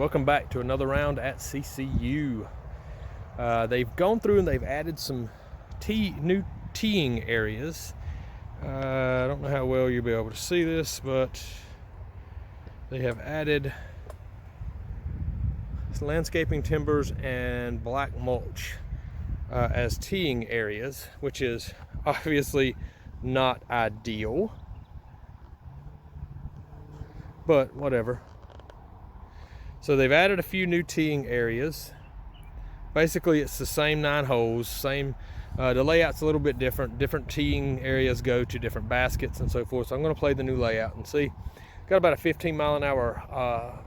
Welcome back to another round at CCU. They've gone through and they've added some new teeing areas. I don't know how well you'll be able to see this, but they have added landscaping timbers and black mulch as teeing areas, which is obviously not ideal, but whatever. So they've added a few new teeing areas. Basically it's the same 9 holes, same the layout's a little bit different teeing areas go to different baskets and so forth. So I'm going to play the new layout and see. Got about a 15 mile an hour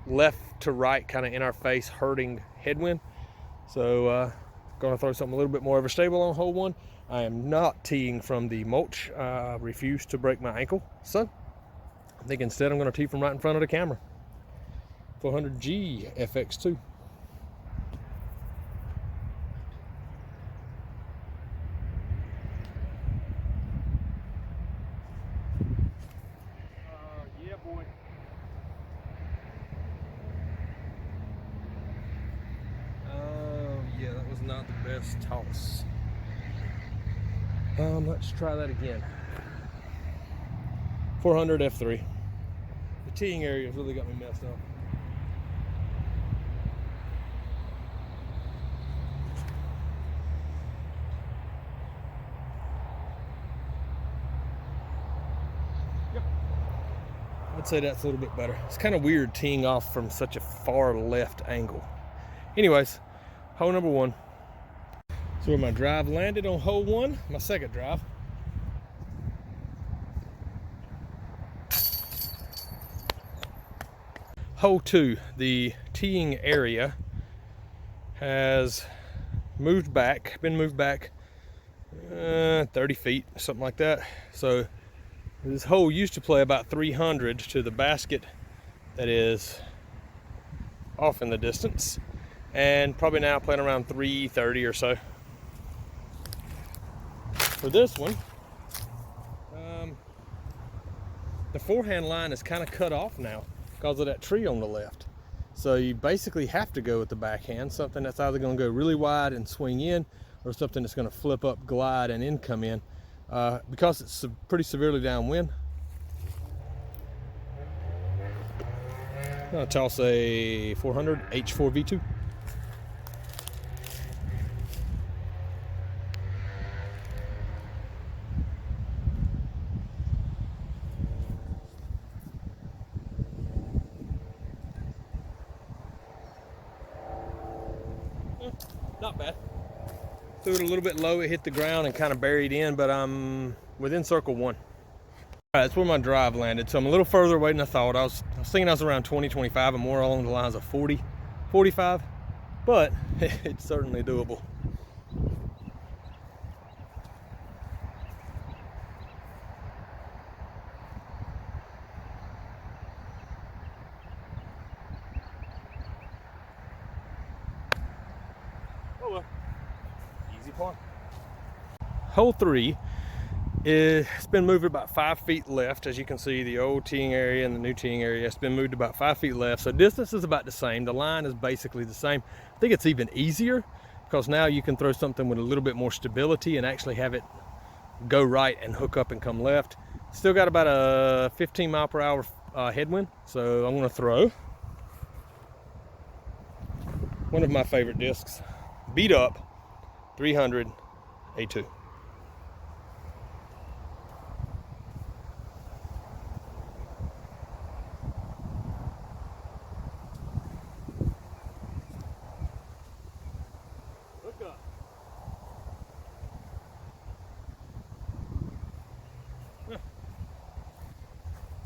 left to right kind of in our face hurting headwind, so going to throw something a little bit more ever stable on hole 1. I am not teeing from the mulch. Refuse to break my ankle, so I think instead I'm going to tee from right in front of the camera. 400G FX2. Yeah, boy. Oh, yeah, that was not the best toss. Let's try that again. 400 F3. The teeing area has really got me messed up. I'd say that's a little bit better. It's kind of weird teeing off from such a far left angle. Anyways, hole number 1. So where my drive landed on hole 1, my second drive. Hole 2, the teeing area has been moved back 30 feet, something like that. So this hole used to play about 300 to the basket that is off in the distance, and probably now playing around 330 or so. For this one, the forehand line is kind of cut off now because of that tree on the left. So you basically have to go with the backhand, something that's either going to go really wide and swing in, or something that's going to flip up, glide, and then come in. Because it's pretty severely downwind, I'll toss a 400 H4 V2. Not bad. Threw it a little bit low, it hit the ground and kind of buried in, but I'm within circle 1. All right, that's where my drive landed, so I'm a little further away than I thought. I was thinking I was around 20, 25, and more along the lines of 40, 45, but it's certainly doable. Oh well, easy par. Hole 3 it's been moved about 5 feet left. As you can see, the old teeing area and the new teeing area, it's been moved about 5 feet left. So distance is about the same. The line is basically the same. I think it's even easier because now you can throw something with a little bit more stability and actually have it go right and hook up and come left. Still got about a 15 mile per hour headwind. So I'm going to throw one of my favorite discs, beat up 300 A2.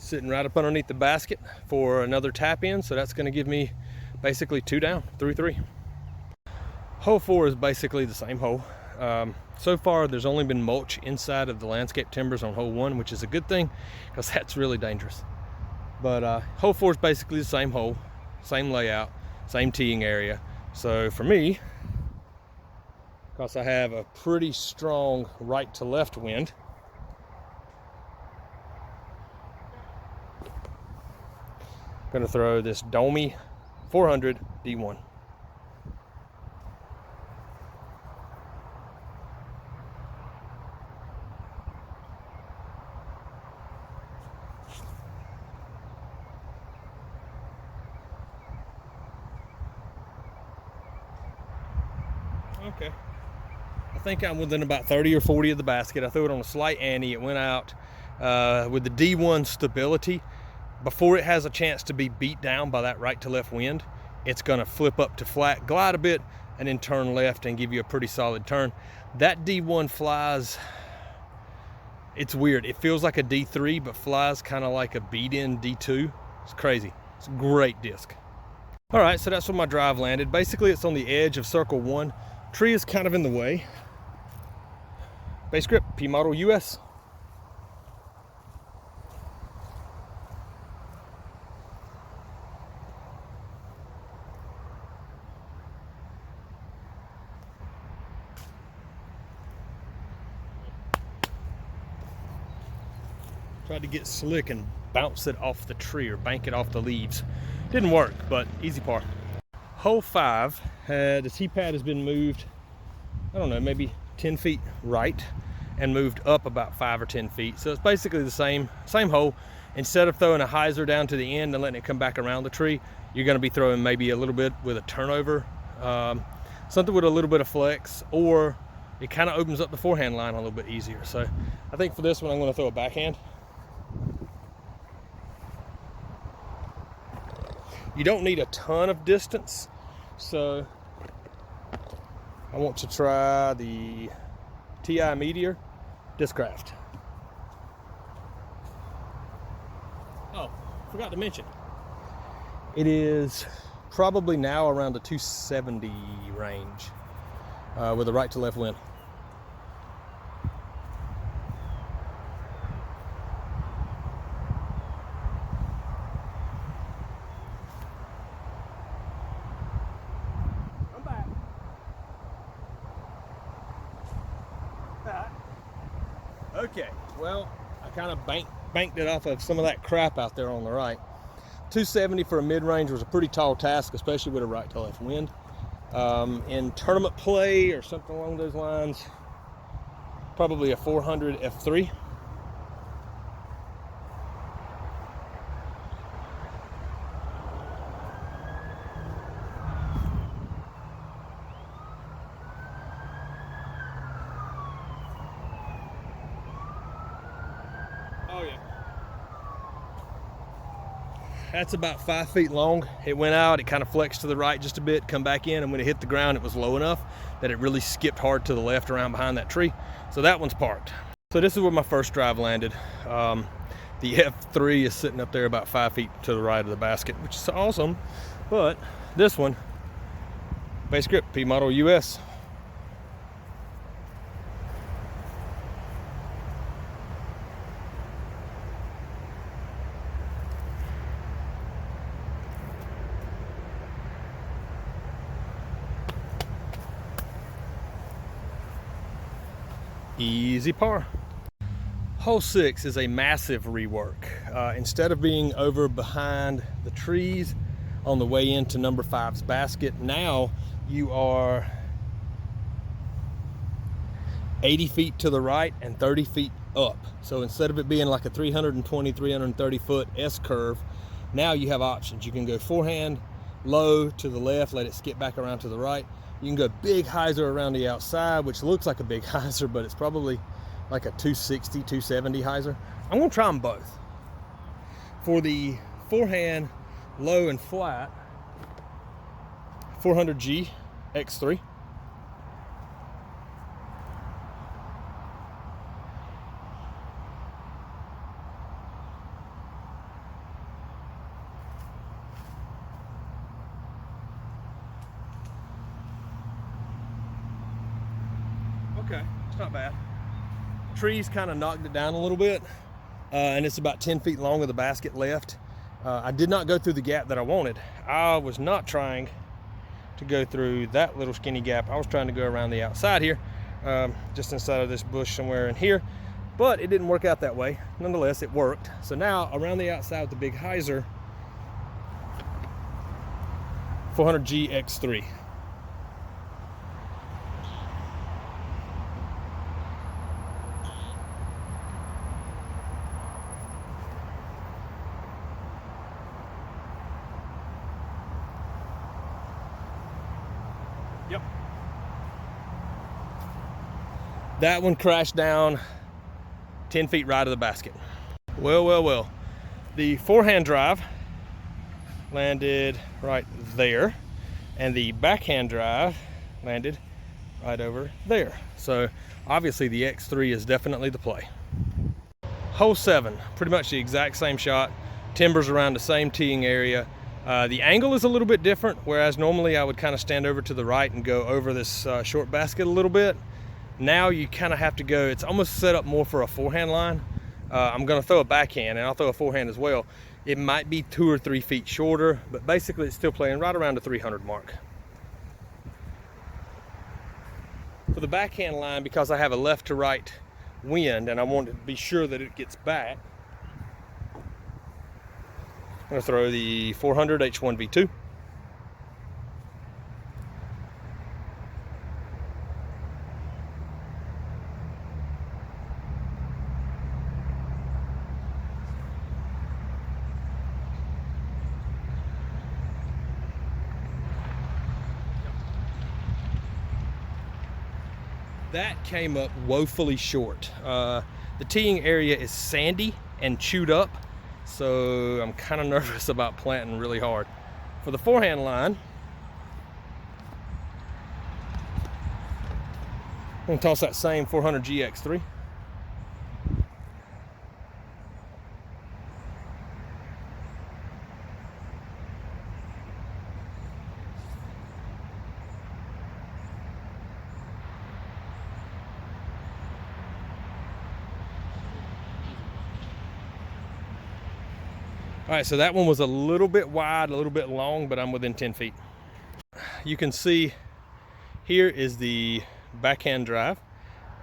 Sitting right up underneath the basket for another tap in, so that's going to give me basically 2 down, 3-3. Hole 4 is basically the same hole. So far there's only been mulch inside of the landscape timbers on hole 1, which is a good thing because that's really dangerous. But hole 4 is basically the same hole, same layout, same teeing area. So for me, because I have a pretty strong right to left wind, Gonna throw this domey 400 D1. Okay, I think I'm within about 30 or 40 of the basket. I threw it on a slight ante. It went out with the D1 stability. Before it has a chance to be beat down by that right to left wind, it's gonna flip up to flat, glide a bit, and then turn left and give you a pretty solid turn. That D1 flies, it's weird. It feels like a D3, but flies kind of like a beat-in D2. It's crazy. It's a great disc. All right, so that's where my drive landed. Basically, it's on the edge of circle 1. Tree is kind of in the way. Basegrip P Model US. Tried to get slick and bounce it off the tree or bank it off the leaves. Didn't work, but easy par. Hole 5, the tee pad has been moved, I don't know, maybe 10 feet right and moved up about 5 or 10 feet. So it's basically the same hole. Instead of throwing a hyzer down to the end and letting it come back around the tree, you're gonna be throwing maybe a little bit with a turnover, something with a little bit of flex, or it kind of opens up the forehand line a little bit easier. So I think for this one, I'm gonna throw a backhand. You don't need a ton of distance, so I want to try the TI Meteor Discraft. Oh, forgot to mention, it is probably now around the 270 range with a right to left wind. Okay, well, I kind of banked it off of some of that crap out there on the right. 270 for a mid-range was a pretty tall task, especially with a right to left wind. In tournament play or something along those lines, probably a 400 F3. Oh yeah. That's about 5 feet long. It went out, it kind of flexed to the right just a bit, come back in, and when it hit the ground, it was low enough that it really skipped hard to the left around behind that tree. So that one's parked. So this is where my first drive landed. The F3 is sitting up there about 5 feet to the right of the basket, which is awesome. But this one, Basegrip P Model US. Easy par. Hole 6 is a massive rework. Instead of being over behind the trees on the way into number 5's basket, now you are 80 feet to the right and 30 feet up. So instead of it being like a 320, 330 foot S-curve, now you have options. You can go forehand, low to the left, let it skip back around to the right. You can go big hyzer around the outside, which looks like a big hyzer, but it's probably like a 260, 270 hyzer. I'm gonna try them both. For the forehand, low and flat, 400G X3. Okay, it's not bad. Trees kind of knocked it down a little bit, and it's about 10 feet long of the basket left. I did not go through the gap that I wanted. I was not trying to go through that little skinny gap. I was trying to go around the outside here, just inside of this bush somewhere in here, but it didn't work out that way. Nonetheless, it worked. So now around the outside with the big hyzer, 400G X3. Yep. That one crashed down 10 feet right of the basket. Well. The forehand drive landed right there, and the backhand drive landed right over there. So obviously the X3 is definitely the play. Hole 7, pretty much the exact same shot. Timbers around the same teeing area. The angle is a little bit different, whereas normally I would kind of stand over to the right and go over this short basket a little bit. Now you kind of have to go, it's almost set up more for a forehand line. I'm going to throw a backhand, and I'll throw a forehand as well. It might be 2 or 3 feet shorter, but basically it's still playing right around the 300 mark. For the backhand line, because I have a left to right wind and I want to be sure that it gets back, I'm going to throw the 400 H1V2. That came up woefully short. The teeing area is sandy and chewed up, so I'm kind of nervous about planting really hard. For the forehand line, I'm going to toss that same 400G X3. All right, so that one was a little bit wide, a little bit long, but I'm within 10 feet. You can see here is the backhand drive,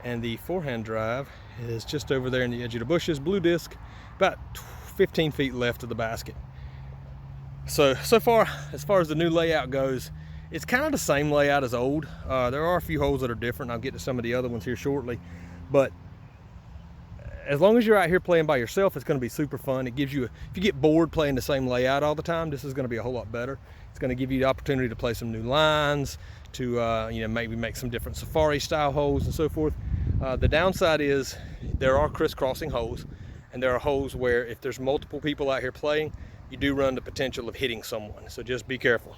and the forehand drive is just over there in the edge of the bushes, blue disc, about 15 feet left of the basket. So far, as far as the new layout goes, it's kind of the same layout as old. There are a few holes that are different. I'll get to some of the other ones here shortly, but as long as you're out here playing by yourself, it's going to be super fun. It gives you, if you get bored playing the same layout all the time, this is going to be a whole lot better. It's going to give you the opportunity to play some new lines, to maybe make some different safari style holes and so forth. The downside is there are crisscrossing holes, and there are holes where if there's multiple people out here playing, you do run the potential of hitting someone. So just be careful.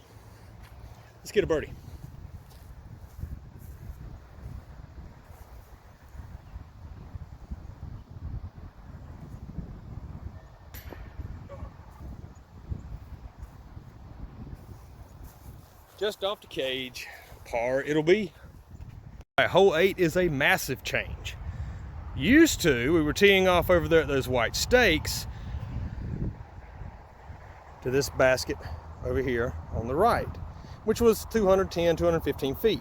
Let's get a birdie. Just off the cage, par it'll be. All right, hole 8 is a massive change. Used to, we were teeing off over there at those white stakes to this basket over here on the right, which was 210, 215 feet.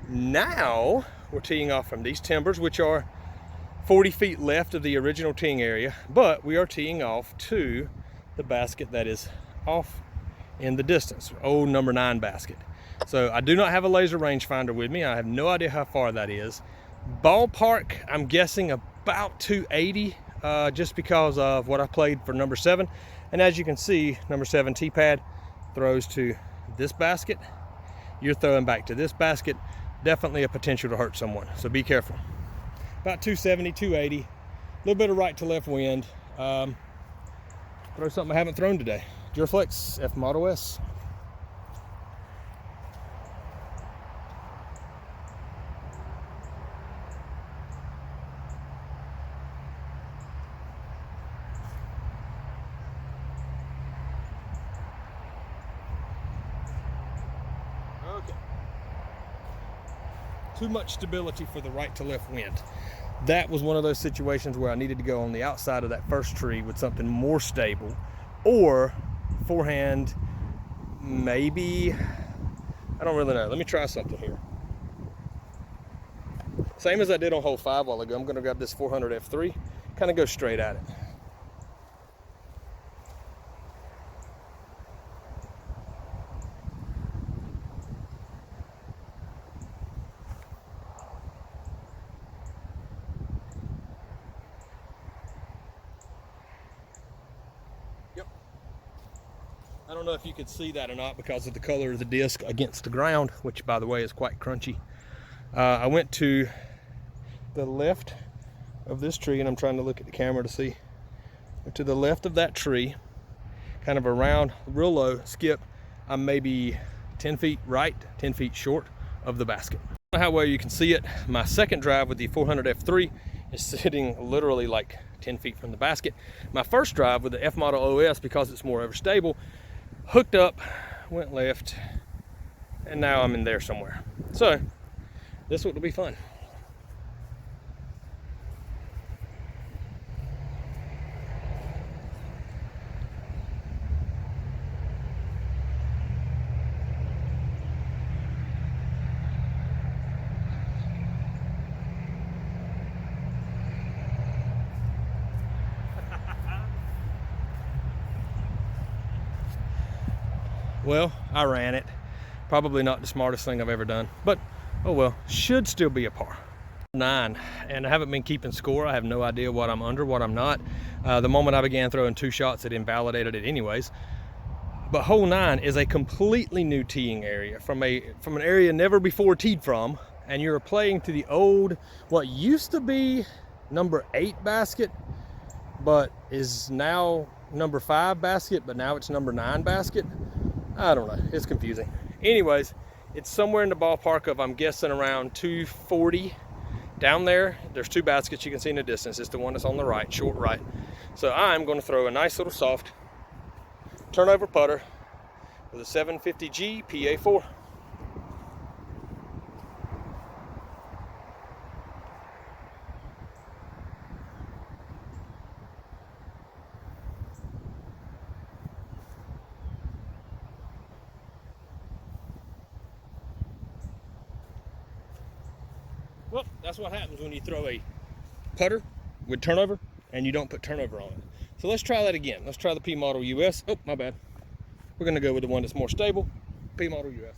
Now we're teeing off from these timbers, which are 40 feet left of the original teeing area, but we are teeing off to the basket that is off in the distance, old number 9 basket. So I do not have a laser rangefinder with me. I have no idea how far that is. Ballpark, I'm guessing about 280, just because of what I played for number 7. And as you can see, number 7 tee pad throws to this basket. You're throwing back to this basket. Definitely a potential to hurt someone, so be careful. About 270, 280, a little bit of right to left wind. Throw something I haven't thrown today. Duraflex F Model US. Okay. Too much stability for the right to left wind. That was one of those situations where I needed to go on the outside of that first tree with something more stable, or forehand, maybe, I don't really know. Let me try something here. Same as I did on hole 5 a while ago. I'm going to grab this 400 F3, kind of go straight at it. don't know if you could see that or not because of the color of the disc against the ground, which by the way is quite crunchy. I went to the left of this tree, and I'm trying to look at the camera to see. To the left of that tree, kind of around, real low, skip, I'm maybe 10 feet right, 10 feet short of the basket. I don't know how well you can see it. My second drive with the 400 F3 is sitting literally like 10 feet from the basket. My first drive with the F Model OS, because it's more overstable, hooked up, went left, and now I'm in there somewhere. So this will be fun. Well, I ran it. Probably not the smartest thing I've ever done, but oh well, should still be a par. 9, and I haven't been keeping score. I have no idea what I'm under, what I'm not. The moment I began throwing 2 shots, it invalidated it anyways. But hole 9 is a completely new teeing area from an area never before teed from, and you're playing to the old, what used to be number 8 basket, but is now number 5 basket, but now it's number 9 basket. I don't know, it's confusing. Anyways, it's somewhere in the ballpark of, I'm guessing, around 240. Down there, there's 2 baskets you can see in the distance. It's the one that's on the right, short right. So I'm going to throw a nice little soft turnover putter with a 750G PA4. Well, that's what happens when you throw a putter with turnover and you don't put turnover on it. So let's try that again. Let's try the P Model US. Oh, my bad. We're gonna go with the one that's more stable, P Model US.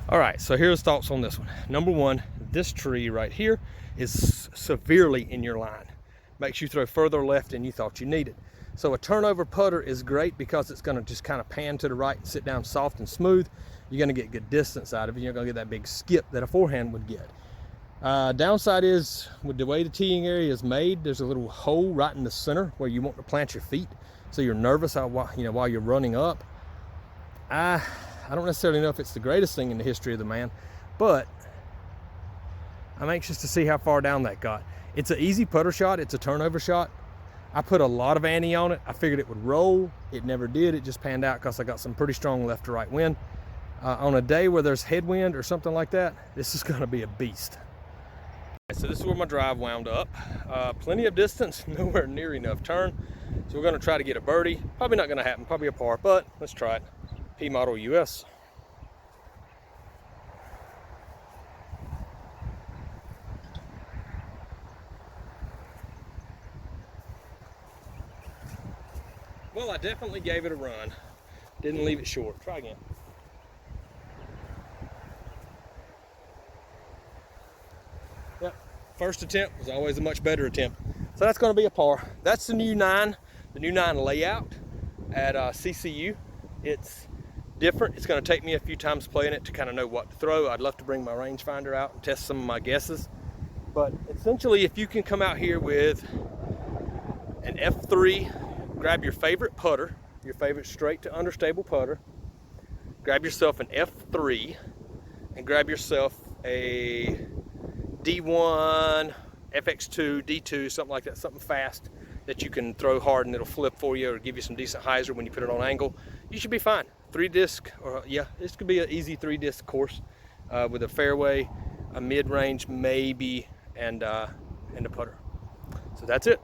All right, so here's thoughts on this one. Number one, this tree right here is severely in your line. Makes you throw further left than you thought you needed. So a turnover putter is great because it's gonna just kind of pan to the right and sit down soft and smooth. You're gonna get good distance out of it. You're gonna get that big skip that a forehand would get. Downside is, with the way the teeing area is made, there's a little hole right in the center where you want to plant your feet. So you're nervous while you're running up. I don't necessarily know if it's the greatest thing in the history of the man, but I'm anxious to see how far down that got. It's an easy putter shot. It's a turnover shot. I put a lot of ante on it. I figured it would roll. It never did. It just panned out because I got some pretty strong left to right wind. On a day where there's headwind or something like that, this is going to be a beast. So this is where my drive wound up. Plenty of distance, nowhere near enough turn. So we're going to try to get a birdie. Probably not going to happen, probably a par, but let's try it. P Model US. Well, I definitely gave it a run. Didn't leave it short. Try again. Yep, first attempt was always a much better attempt. So that's going to be a par. That's the new 9 layout at CCU. It's different. It's going to take me a few times playing it to kind of know what to throw. I'd love to bring my rangefinder out and test some of my guesses. But essentially, if you can come out here with an F3, grab your favorite putter, your favorite straight to understable putter, grab yourself an F3, and grab yourself a D1, FX2, D2, something like that, something fast that you can throw hard and it'll flip for you or give you some decent hyzer when you put it on angle. You should be fine. 3-disc, or yeah, this could be an easy 3-disc course with a fairway, a mid-range maybe, and a putter. So that's it.